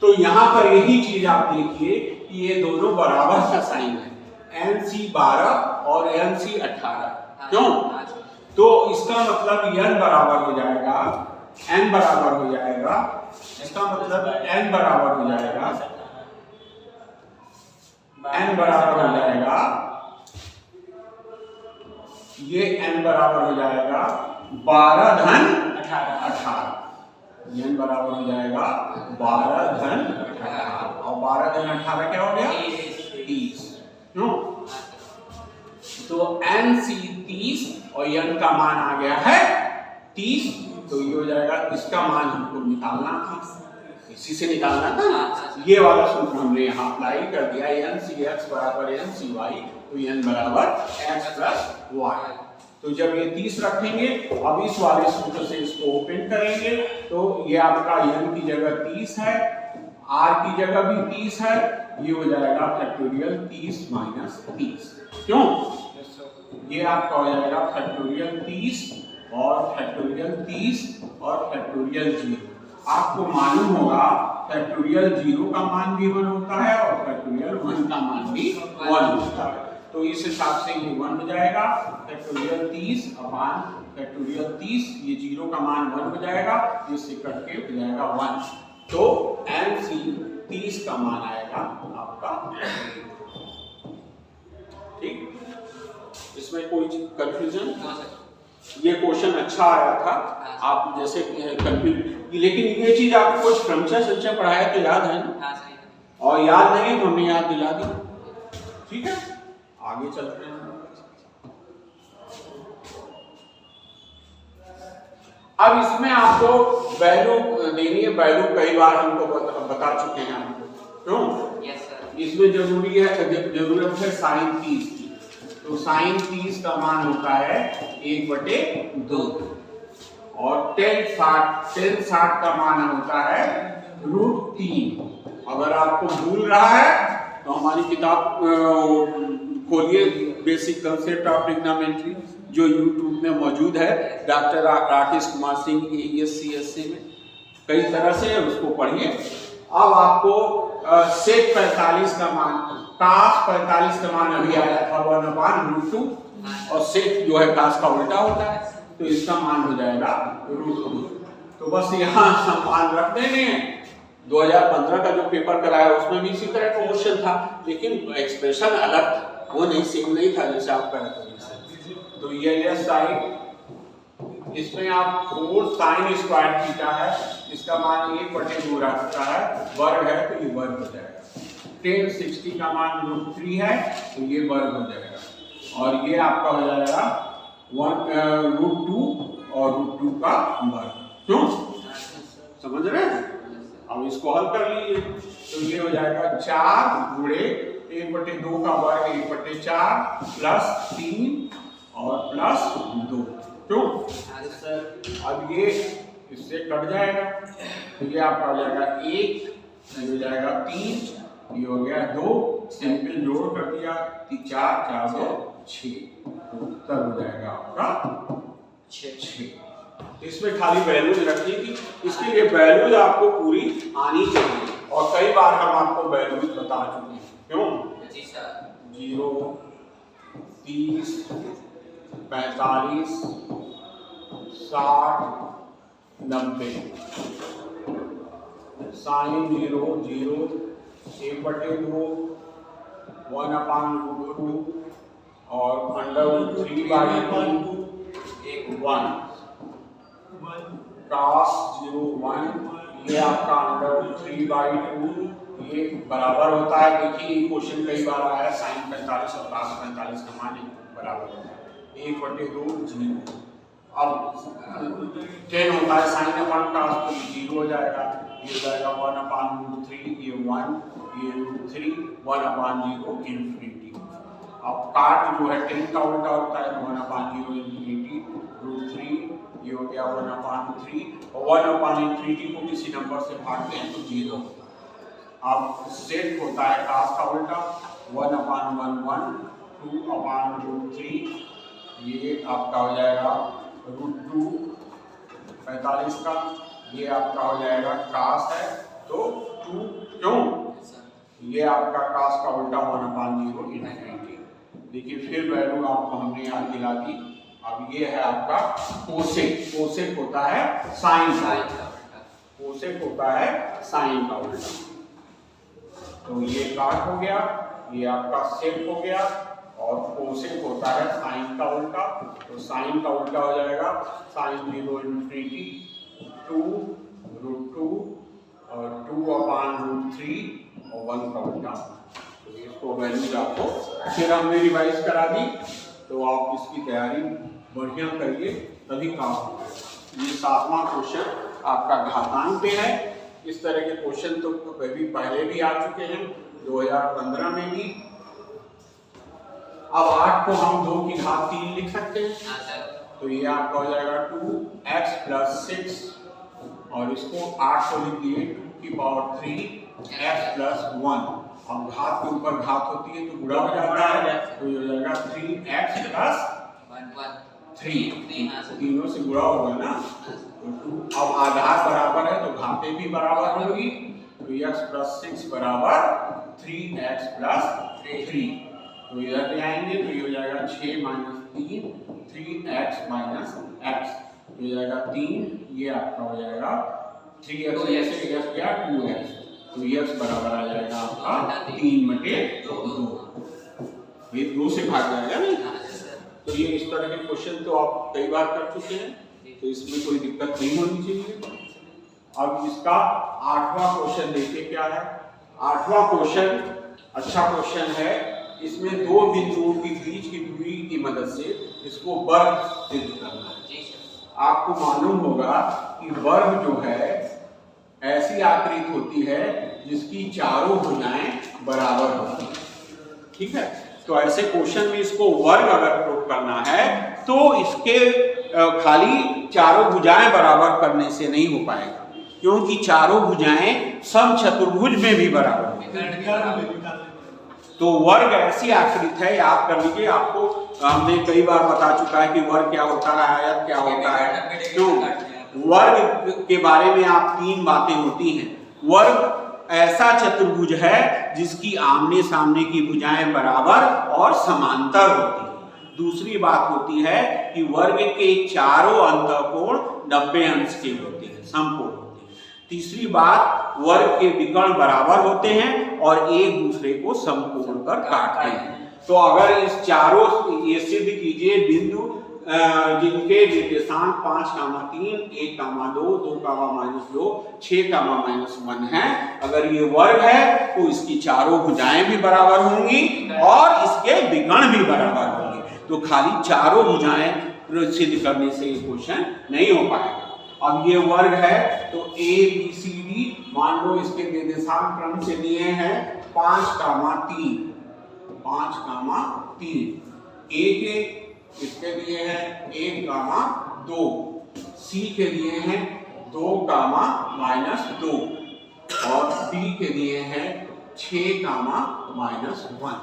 तो यहाँ पर यही चीज आप देखिए कि ये दोनों बराबर का साइन है, NC 12 और NC 18, क्यों? तो इसका मतलब n बराबर हो जाएगा, n बराबर हो जाएगा, इसका मतलब n बराबर हो जाएगा, n बराबर हो जाएगा, ये n बराबर हो जाएगा 12 धन 18, n बराबर हो जाएगा 12 धन 18, और 12 धन 18 क्या हो गया? 30। नो, तो NC 30 और n का मान आ गया है 30, तो ये हो जाएगा, इसका मान हमको निकालना था, इसी से निकालना था ना, ये वाला सूत्र हमने यहाँ अप्लाई कर दिया, NCX बराबर NCY, तो n बराबर x प्लस y। तो जब ये 30 रखेंगे, अब इस वाले सूत्र से इसको ओपन करेंगे, तो ये आपका n की जगह 30 है, r की जगह भी 30 है, ये हो जाएगा फैक्टोरियल 30 माइनस 30, क्यों? ये आपका हो जाएगा फैक्टोरियल 30 और फैक्टोरियल 30 और फैक्टोरियल 0। आपको मालूम होगा फैक्टोरियल 0 का मान भी 1 होता है और फैक्टोरियल 1 का मान भी 1 होता है, तो इस हिसाब से ये 1 हो जाएगा, फैक्टोरियल 30 अपान फैक्टोरियल 30, ये 0 का मान 1 हो जाएगा, इससे कट के हो जाएगा 1, तो NC 30 का मान आएगा आपका। ठीक, इसमें कोई कंफ्यूजन? ये क्वेश्चन अच्छा आया था, आप जैसे कंफ्यूज, लेकिन ये चीज आपको कुछ क्रमशः संचय पढ़ाया तो याद है ना? और याद नहीं तो हमने याद दिला दी। ठीक है, आगे चलते हैं। अब इसमें आपको वैल्यू देनी है, वैल्यू कई बार हमको बता चुके हैं आपको, क्यों? Yes sir. इसमें जरूरत है साइन 30 की, तो साइन 30 का मान होता है 1/2, और टेन 60 का मान होता है √3। अगर आपको भूल रहा है तो हमारी किताब खोलिए, बेसिक कंसेप्ट ऑफ ट्रिग्नोमेट्री, जो YouTube में मौजूद है, डॉक्टर राकेश कुमार सिंह ASC में, कई तरह से उसको पढ़िए। अब आपको सेक 45 का मान, कास 45 का मान अभी आया था 1/√2, और सेक जो है कास का उल्टा होता है, तो इसका मान हो जाएगा √2। तो बस यहाँ मान रख देंगे 2015 का जो पेपर कराया उसमें भी इसी तरह का क्वेश्चन था, लेकिन एक्सप्रेशन अलग था, वो नहीं सेम नहीं था जैसे आप करते। तो ये लेफ्ट साइड, इसमें आप 4 sin स्क्वायर थीटा है, इसका मान 1/2 रखता है, वर्ग है तो ये वर्ग हो जाएगा। 10 60 का मान √3 है तो ये वर्ग हो जाएगा, और ये आपका हो जाएगा 1√2 और √2 का वर्ग। क्यों समझ रहे हैं? अब इसको हल कर लीजिए तो ये हो जाएगा 4 गुणे 1/2 का वर्ग 1/4 प्लस 3 और प्लस 2। क्यों? अब ये इससे कट जाएगा तो ये आपका हो जाएगा 1, ये हो जाएगा 3, ये हो गया 2, सिंपल जोड़ कर दिया 4 4 2 6, तो उत्तर हो जाएगा आपका 6। इसमें खाली वैल्यूज रखनी थी, इसके लिए वैल्यूज आपको पूरी आनी चाहिए, और कई बार हम आपको वैल्यूज बता चुके हैं। क्यों? 0 30 45 60 90, साइन 0 0, 1/2 1/√2 और √3/2 1, cos 0 1, ये आपका √3/2 ये बराबर होता है। देखिए क्वेश्चन कई बार आया sin 45 और cos 45 का मान बराबर होता है 1/2 0। अब 10 होता है sin अपन cos तो 0 हो जाएगा, ये हो जाएगा 1/√3, ये 1, ये √3 1/0 इन्फिनिटी। अब काट जो है 10 का उल्टा होता है 1/0 इन्फिनिटी √3, ये हो गया 1/3, और 1/∞ को किसी नंबर से भागते हैं तो 0 होता है। अब सेक होता है cos का उल्टा 1/11 2/√3, ये आपका हो जाएगा √2 45 का, ये आपका हो जाएगा cos है तो 2। क्यों? ये आपका cos का उल्टा 1/0 इन्फिनिटी। देखिए फिर वैल्यू आपको हमने याद दिला दी। अब ये है आपका कोसेक, कोसेक होता है साइन का उल्टा, कोसेक होता है साइन का उल्टा। तो ये काट हो गया, ये आपका सेक हो गया, और कोसेक होता है साइन का उल्टा, तो साइन का उल्टा हो जाएगा साइन 0 इन्फिनिटी 2√2 और 2/√3 और 1 का उल्टा। तो इसको वैल्यूज आपको फिर हमने रिवाइज करा दी, तो आप इसकी तैयारी बढ़िया करिए तभी काम होगा। ये 7वां क्वेश्चन आपका घातांक पे है। इस तरह के क्वेश्चन तो कभी पहले भी आ चुके हैं 2015 में भी। अब 8 को हम 2 की घात 3 लिख सकते हैं, तो ये आपका हो जाएगा 2x + 6, और इसको 8 को लिख दिए 2 की पावर 3 x + 1। अब घात के ऊपर घात होती है तो गुणा हो जाता है, तो ये हो जाएगा 3x + 3, तीनों से गुणा होगा ना, तो 2। अब आधार बराबर है तो घातें भी बराबर होंगी, तो x + 6 = 3x + 3। तो इधर ले आएंगे तो ये हो जाएगा 6 - 3 3x - x, तो ये जाएगा 3, ये आपका हो जाएगा 3x से x गया 2x, तो x बराबर आ जाएगा आपका 3/2। ये 2 से भाग जाएगा नहीं। तो ये इस तरह के क्वेश्चन तो आप कई बार कर चुके हैं, तो इसमें कोई दिक्कत नहीं होनी चाहिए। अब इसका 8वां क्वेश्चन देखिए क्या है। 8वां क्वेश्चन अच्छा क्वेश्चन है। इसमें 2 बिंदुओं के बीच की दूरी की मदद से इसको वर्ग सिद्ध करना है। आपको मालूम होगा कि वर्ग जो है ऐसी आकृति होती है जिसकी चारों भुजाएं बराबर होती हैं। ठीक है, तो ऐसे क्वेश्चन में इसको वर्ग अगर प्रूव करना है तो इसके खाली चारों भुजाएं बराबर करने से नहीं हो पाएगा, क्योंकि चारों भुजाएं समचतुर्भुज में भी बराबर हैं। तो वर्ग ऐसी आकृति है, याद कर लीजिए। आपको हमने कई बार बता चुका है कि वर्ग क्या होता है, आयत क्या होता है। तो वर्ग के बारे में आप 3 बातें होती हैं। वर्ग ऐसा चतुर्भुज है जिसकी आमने सामने की भुजाएं बराबर और समांतर होती हैं। दूसरी बात होती है कि वर्ग के चारों अंतःकोण 90 अंश के होते हैं, समकोण होते हैं। तीसरी बात, वर्ग के विकर्ण बराबर होते हैं और एक दूसरे को समकोण पर काटते हैं। तो अगर इस चारों, ये सिद्ध कीजिए बिंदु जिनके निर्देशांक 5, 3, 1, 2, 2, -2, 6, -1 है, अगर ये वर्ग है तो इसकी चारों भुजाएं भी बराबर होंगी और इसके विकर्ण भी बराबर होंगे। तो खाली चारों भुजाएं सिद्ध करने से ये क्वेश्चन नहीं हो पाएगा। अब ये वर्ग है तो A B C D, मान लो इसके निर्देशांक क्रम से दिए हैं 5, 3, 5, 3, A के इसके दिए हैं 1, 2, C के दिए हैं 2, -2 और D के दिए हैं 6, -1।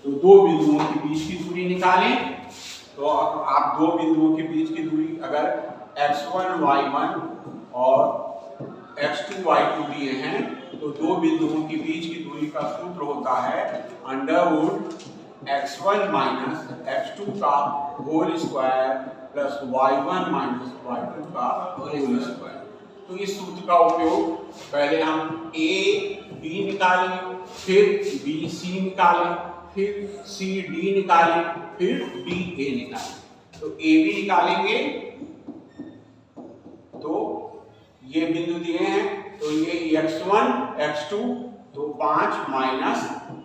तो दो बिंदुओं के बीच की दूरी निकालें। तो आप दो बिंदुओं के बीच की दूरी अगर x1, y1 और x2, y2 दिए हैं तो दो बिंदुओं के बीच की दूरी का सूत्र होता है √x1 - x2 का whole square plus y1 - y2 का होल स्क्वायर। तो इस सूत्र का उपयोग पहले हम a b निकालें, फिर b c निकालें, फिर c d निकालें, फिर d a निकालें। तो a b निकालेंगे तो ये बिंदु दिए हैं, तो ये x1 x2 तो 5 -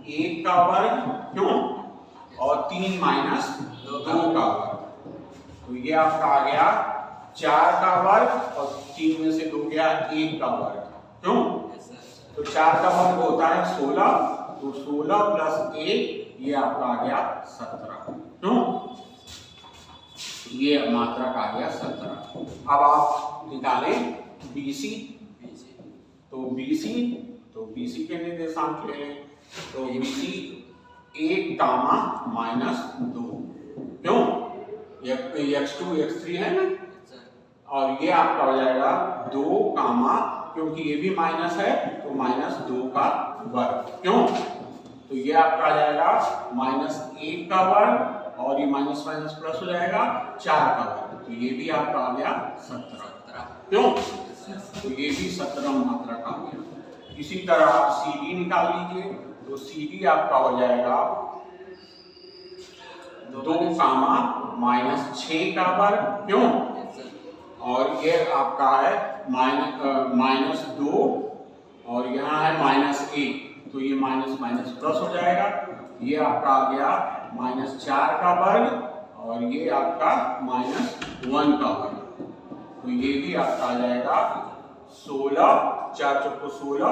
1 का वर्ग, क्यों, और 3 - 2 का वर्ग। तो ये आपका आ गया 4 का वर्ग और 3 में से 2 गया 1 का वर्ग, क्यों। तो 4 का वर्ग होता है 16, तो 16 + 1 ये आपका आ गया 17, क्यों, ये मात्रक आ गया 17। अब आप निकालें BC, तो BC के निर्देशांक ले लें। तो BC 1, -2, क्यों, x2 x3 है ना, और ये आपका हो जाएगा 2, क्योंकि ये भी माइनस है तो -2 का वर्ग, क्यों। तो ये आपका आ जाएगा -1 का वर्ग और ये माइनस प्लस हो जाएगा 4 का वर्ग, तो ये भी आपका आ गया 17, क्यों। तो ये भी 17 मात्रक आ गया। इसी तरह आप CD निकाल लीजिए। तो CD आपका हो जाएगा 2, -6 का वर्ग, क्यों, और ये आपका है -2 और यहाँ है -1, तो ये माइनस प्लस हो जाएगा। ये आपका आ गया -4 का वर्ग और ये आपका -1 का वर्ग, तो ये भी आपका आ जाएगा 16, 4 चौको 16,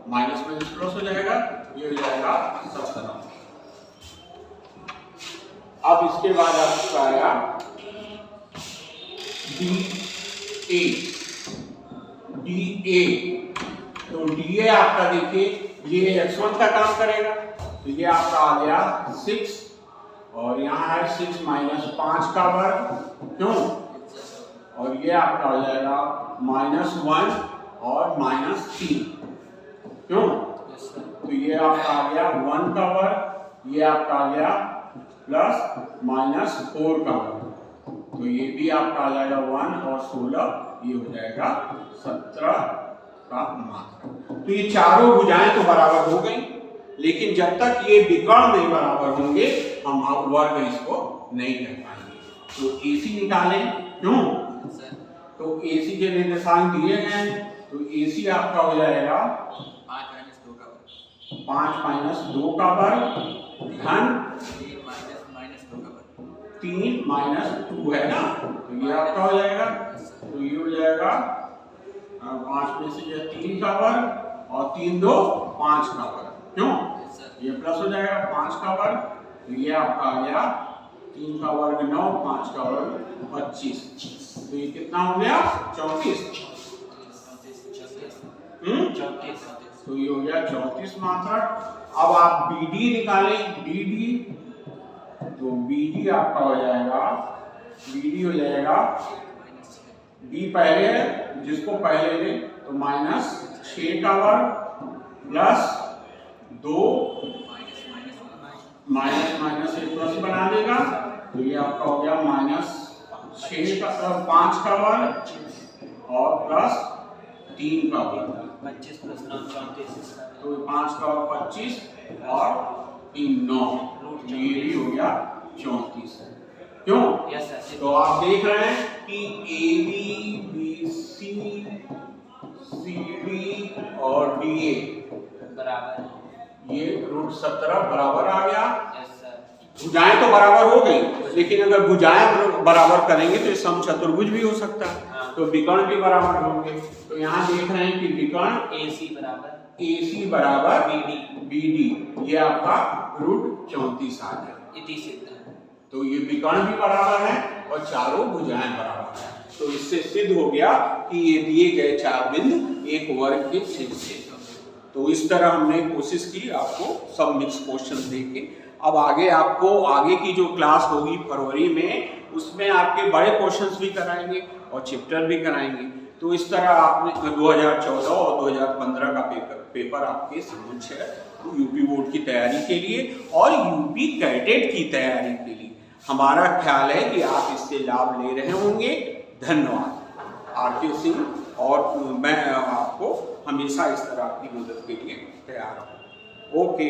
माइनस प्लस हो जाएगा, ये हो जाएगा 17। अब इसके बाद आपका आया DA। तो DA आपका देखिए ये x1 का काम करेगा, तो ये आपका आ गया 6 और यहाँ है 6 - 5 का वर्ग, क्यों, और ये आपका हो जाएगा -1 और -3, क्यों। तो ये आपका आ गया 1 का वर्ग, ये आपका आ गया +-4 का वर्ग, तो ये भी आपका आ जाएगा 1 और 16, ये हो जाएगा 17 का मात्रक। तो ये चारों भुजाएं तो बराबर हो गई, लेकिन जब तक ये विकर्ण नहीं बराबर होंगे हम वर्ग इसको नहीं कर पाएंगे। तो AC निकालें, क्यों, तो AC के निर्देशांक दिए गए, तो AC आपका हो जाएगा 5 - 2 का वर्ग धन 3 - 2 है ना, तो ये आपका हो जाएगा, तो ये हो जाएगा 5 में से 3 का वर्ग और 3, 2, 5 का वर्ग, क्यों, ये प्लस हो जाएगा 5 का वर्ग, तो ये आपका आ गया 3 का वर्ग 9, 5 का वर्ग 25, तो ये कितना हो गया 34, तो ये हो गया 34 मात्रक। अब आप BD निकालें, BD, तो BD आपका हो जाएगा, BD हो जाएगा D पहले है, जिसको पहले ले तो -6 का वर्ग प्लस 2 माइनस एक प्लस बना देगा, तो ये आपका हो गया -6 का 5 का वर्ग और प्लस 3 प्रॉब्लम है। 25 प्लस 9 34 इसका तो 5 का 25 और 3 9, ये भी हो गया 34। क्यों? Yes sir. तो आप देख रहे हैं कि A B B C C D और डी ए बराबर ये रूट 17 बराबर आ गया। Yes sir. भुजाएं तो बराबर हो गई, लेकिन अगर भुजाएं बराबर करेंगे तो समचतुर्भुज भी हो सकता है, तो विकर्ण भी बराबर होंगे। तो यहाँ देख रहे हैं कि विकर्ण AC बराबर AC बराबर BD BD, ये आपका रूट 34 आ गया। इति सिद्ध। तो ये विकर्ण भी बराबर है और चारों भुजाएं बराबर है। तो इससे सिद्ध हो गया कि ये दिए गए चार बिंदु एक वर्ग के छेद से। तो इस तरह हमने कोशिश की आपको सब मिक्स क्वेश्चन देके। अब आगे आपको आगे की जो क्लास होगी फरवरी में, उसमें आपके बड़े क्वेश्चंस भी कराएंगे और चैप्टर भी कराएंगे। तो इस तरह आपने 2014 और 2015 का पेपर आपके समक्ष है यूपी बोर्ड की तैयारी के लिए और यूपी कैडेट की तैयारी के लिए। हमारा ख्याल है कि आप इससे लाभ ले रहे होंगे। धन्यवाद। आरके सिंह, और मैं आपको हमेशा इस तरह की मदद के लिए तैयार हूँ। ओके।